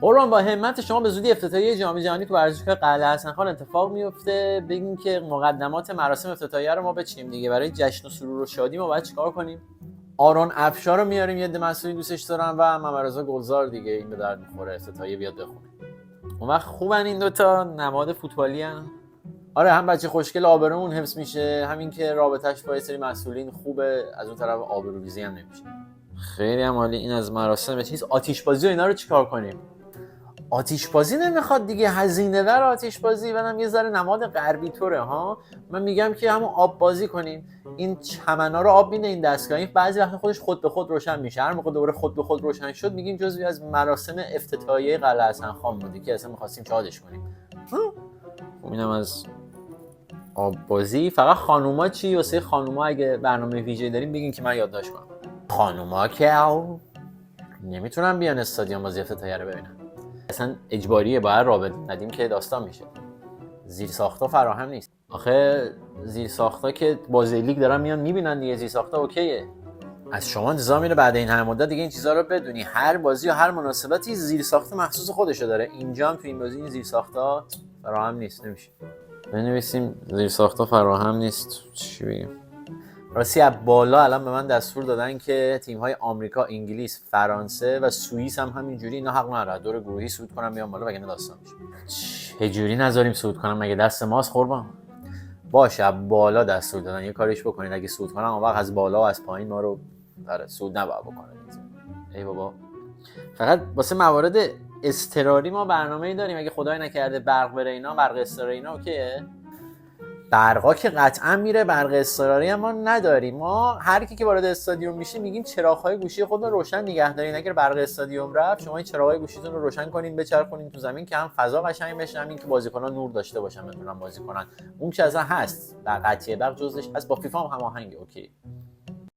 قربان با همت شما به زودی افتتاحیه جام جهانی تو ورزشگاه قلعه حسن‌خان اتفاق میفته. بگیم که مقدمات مراسم افتتاحیه رو ما بچینیم دیگه. برای جشن و سرور و شادی ما باید چیکار کنیم؟ آرون افشار رو میاریم، یه عده مسئولین دوستش دارن، و ممرزا گلزار دیگه. این به درد میخوره افتتاحیه بیاد بخونه. اون وقت خوبن این دوتا نماد فوتبالی ان. آره، هم بچه خوشگل آبرومون حفظ میشه، همین که رابطش با یه سری مسئولین خوبه، از اون طرف آبروریزی هم نمیشه. خیلی هم عالی. این از مراسم چیز. آتش بازی و اینا رو چیکار کنیم؟ آتش بازی نمیخواد دیگه، هزینه ور آتش بازی، منم یه ذره نماد غربی طوره ها. من میگم که همون آب بازی کنیم. این چمنا رو آب میده این دستگاه، این بعضی وقت خودش خود به خود روشن میشه. هر موقع دوره خود به خود روشن شد میگیم جزوی از مراسم افتتاحیه قلعه حسن‌خان بودی که اصلا می‌خواستیم شادش کنیم. اینم از آب بازی. فقط خانوما چی؟ واسه خانوما اگه برنامه ویژه داریم بگین که من یادداشت کنم. خانوما که نمیتونن بیان استادیوم بازی افتتاحیه رو ببینن. اصلا اجباریه، باید رابطه ندیم که داستان میشه. زیر ساختا فراهم نیست. آخه زیر ساختا که بازی لیگ دارن میان میبینن دیگه، زیر ساختا اوکیه. از شما انتظار میره بعد این همه مدت دیگه این چیزا رو بدونی. هر بازی و هر مناسبتی زیر ساخت مخصوص خودشو داره. اینجا هم تو این بازی این زیر ساختا فراهم نیست. نمیشه بنویسیم زیر ساختا فراهم نیست. چی بگیم؟ راستی از بالا الان به من دستور دادن که تیم‌های آمریکا، انگلیس، فرانسه و سوئیس هم همینجوری اینا حق نداره دور گروهی صعود کنن بیان بالا، وگرنه داستان میشه. چه جوری نذاریم صعود کنن؟ مگه دست ماست قربان؟ باشه از بالا دستور دادن، یه کاریش بکنید اگه صعود کنن اون وقت از بالا و از پایین ما رو صعود نباید بکنن. ای بابا، فقط واسه موارد اضطراری ما برنامه‌ای داریم. اگه خدای نکرده برق بره اینا، برق اضطراری اینا اوکیه. برقا که قطعا میره، برق اضطراری هم ما نداریم. ما هر کی که وارد استادیوم میشه میگیم چراغ‌های گوشی خودتون روشن نگه دارین. اگر برق استادیوم رفت شما این چراغ‌های گوشیتون رو روشن کنین، بچرخونین تو زمین که هم فضا قشنگ بشه، همین که بازیکن‌ها نور داشته باشن بتونن بازی کنن. اون که اصلا هست، در قطعیه برق جزش هست. با فیفا هم هماهنگه اوکی.